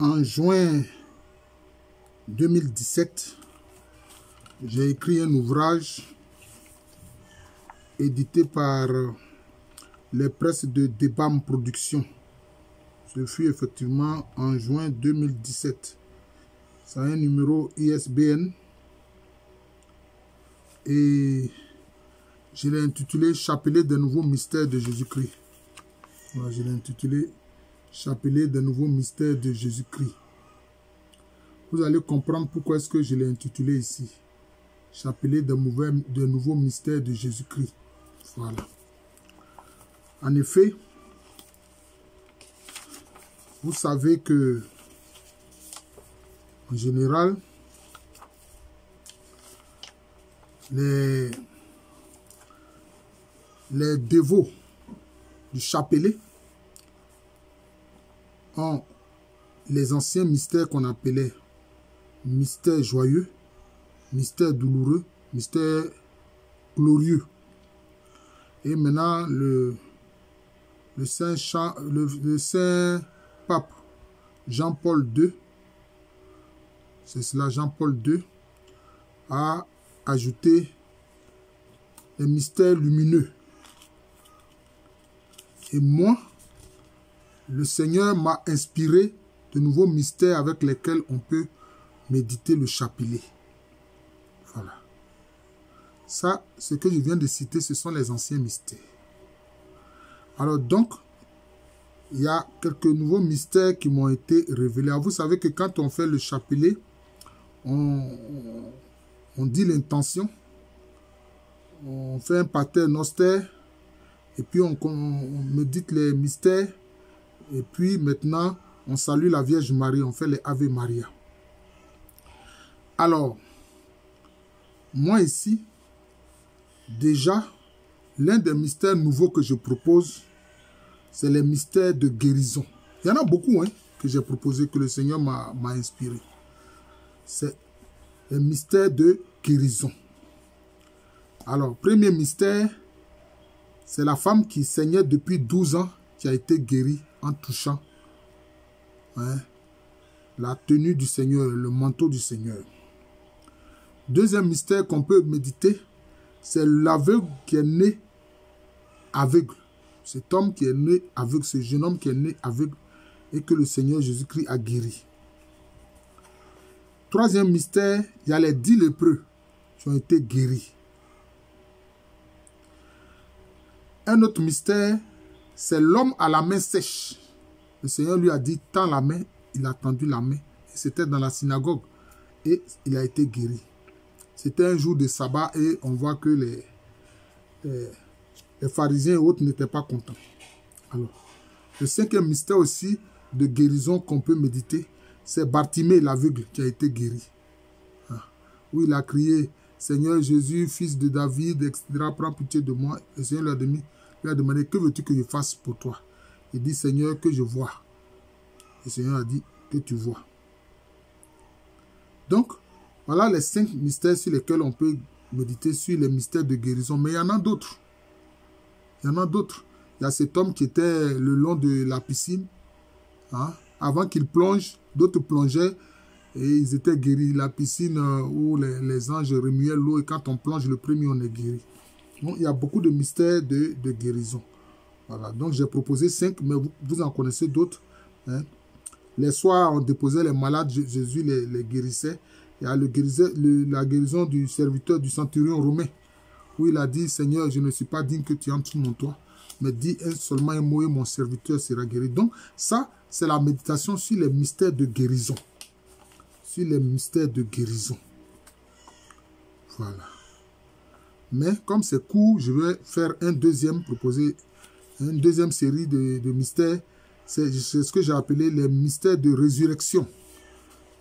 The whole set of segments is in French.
En juin 2017, j'ai écrit un ouvrage édité par les presses de Debam Production. Ce fut effectivement en juin 2017. Ça a un numéro ISBN et je l'ai intitulé « Chapelet des nouveaux mystères de Jésus-Christ ». Voilà, je l'ai intitulé « Chapelet des nouveaux mystères de Jésus-Christ ». Vous allez comprendre pourquoi est-ce que je l'ai intitulé ici. « Chapelet des nouveaux mystères de Jésus-Christ ». Voilà. En effet, vous savez que, en général, les dévots du chapelet ont les anciens mystères qu'on appelait mystères joyeux, mystères douloureux, mystères glorieux. Et maintenant, le saint pape Jean-Paul II, c'est cela, Jean-Paul II, a ajouté les mystères lumineux. Et moi, le Seigneur m'a inspiré de nouveaux mystères avec lesquels on peut méditer le chapelet. Voilà. Ça, ce que je viens de citer, ce sont les anciens mystères. Alors donc, il y a quelques nouveaux mystères qui m'ont été révélés. Alors, vous savez que quand on fait le chapelet, on dit l'intention, on fait un pater noster, et puis on médite les mystères, et puis maintenant, on salue la Vierge Marie, on fait les Ave Maria. Alors, moi ici, déjà, l'un des mystères nouveaux que je propose, c'est les mystères de guérison. Il y en a beaucoup que j'ai proposé, que le Seigneur m'a inspiré. C'est les mystères de guérison. Alors, premier mystère, c'est la femme qui saignait depuis 12 ans, qui a été guérie en touchant la tenue du Seigneur, le manteau du Seigneur. Deuxième mystère qu'on peut méditer, c'est l'aveugle qui est né aveugle. Cet homme qui est né aveugle, ce jeune homme qui est né aveugle et que le Seigneur Jésus-Christ a guéri. Troisième mystère, il y a les 10 lépreux qui ont été guéris. Un autre mystère, c'est l'homme à la main sèche. Le Seigneur lui a dit, tends la main, il a tendu la main. C'était dans la synagogue et il a été guéri. C'était un jour de sabbat et on voit que les pharisiens et autres n'étaient pas contents. Alors, le cinquième mystère aussi de guérison qu'on peut méditer, c'est Bartimée l'aveugle qui a été guéri. Où il a crié, Seigneur Jésus, fils de David, etc., prends pitié de moi. Le Seigneur lui a demandé, que veux-tu que je fasse pour toi? Il dit, Seigneur, que je vois. Le Seigneur a dit, que tu vois. Donc, voilà les 5 mystères sur lesquels on peut méditer sur les mystères de guérison. Mais il y en a d'autres. Il y en a d'autres. Il y a cet homme qui était le long de la piscine. Avant qu'il plonge, d'autres plongeaient et ils étaient guéris. La piscine où les anges remuaient l'eau et quand on plonge le premier, on est guéri. Donc, il y a beaucoup de mystères de guérison. Voilà. Donc, j'ai proposé 5, mais vous en connaissez d'autres. Les soirs, on déposait les malades, Jésus les guérissait. Il y a la guérison du serviteur du centurion romain, où il a dit, Seigneur, je ne suis pas digne que tu entres sous mon toit, mais dis seulement un mot et mon serviteur sera guéri. Donc, ça, c'est la méditation sur les mystères de guérison. Sur les mystères de guérison. Voilà. Mais, comme c'est court, je vais faire proposer une deuxième série de mystères. C'est ce que j'ai appelé les mystères de résurrection.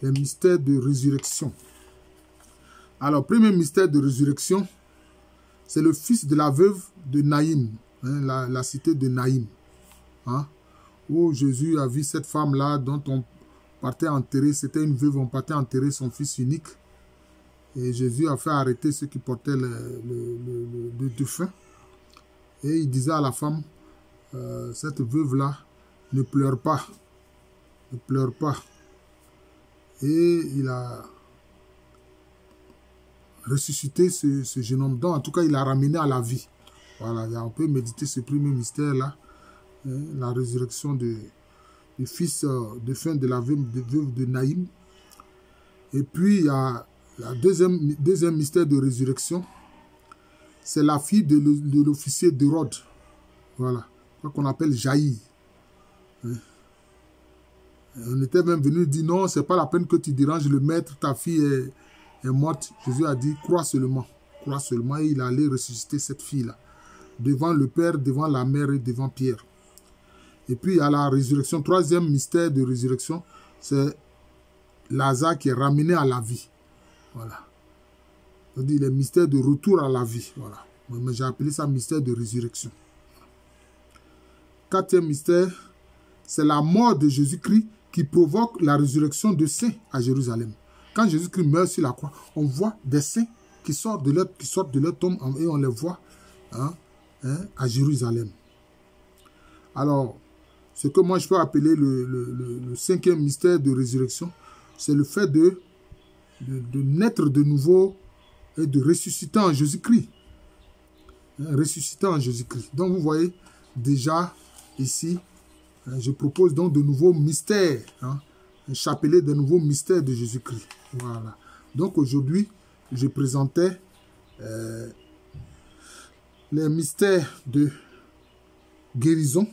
Les mystères de résurrection. Alors, premier mystère de résurrection, c'est le fils de la veuve de Naïm, la cité de Naïm, où Jésus a vu cette femme-là dont on partait enterrer, c'était une veuve, on partait enterrer son fils unique. Et Jésus a fait arrêter ceux qui portaient le défunt. Et il disait à la femme, cette veuve-là, ne pleure pas, ne pleure pas. Et il a ressuscité ce jeune homme. Donc, en tout cas, il l'a ramené à la vie. Voilà, on peut méditer ce premier mystère-là, hein, la résurrection du fils de fin de la veuve de Naïm. Et puis, il y a le deuxième mystère de résurrection. C'est la fille de l'officier d'Hérode. Voilà, qu'on appelle Jaïr. On était même venu dire non, c'est pas la peine que tu déranges le maître, ta fille est morte. Jésus a dit, crois seulement. Crois seulement. Et il allait ressusciter cette fille-là. Devant le Père, devant la Mère et devant Pierre. Et puis, à la résurrection, troisième mystère de résurrection, c'est Lazare qui est ramené à la vie. Voilà. C'est-à-dire le mystère de retour à la vie. Voilà. Mais j'ai appelé ça mystère de résurrection. Quatrième mystère, c'est la mort de Jésus-Christ qui provoque la résurrection de saints à Jérusalem. Quand Jésus-Christ meurt sur la croix, on voit des saints qui sortent de leur tombe et on les voit à Jérusalem. Alors, ce que moi je peux appeler le cinquième mystère de résurrection, c'est le fait de naître de nouveau et de ressusciter en Jésus-Christ. Ressusciter en Jésus-Christ. Donc vous voyez déjà ici, je propose donc de nouveaux mystères, un chapelet de nouveaux mystères de Jésus-Christ. Voilà. Donc aujourd'hui, je présentais les mystères de guérison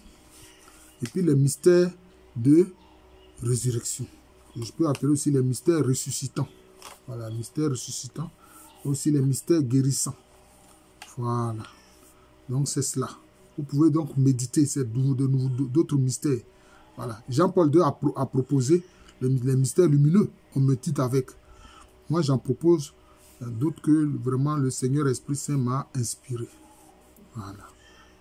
et puis les mystères de résurrection. Je peux appeler aussi les mystères ressuscitants. Voilà, mystères ressuscitants. Aussi les mystères guérissants. Voilà. Donc c'est cela. Vous pouvez donc méditer d'autres mystères. Voilà. Jean-Paul II a proposé les mystères lumineux. On médite avec. Moi, j'en propose d'autres que vraiment le Seigneur Esprit Saint m'a inspiré. Voilà.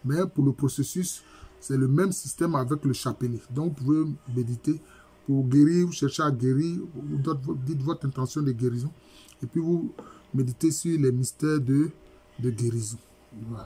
Mais pour le processus, c'est le même système avec le chapelet. Donc, vous pouvez méditer pour guérir, vous cherchez à guérir, vous dites votre intention de guérison. Et puis, vous méditez sur les mystères de guérison. Voilà.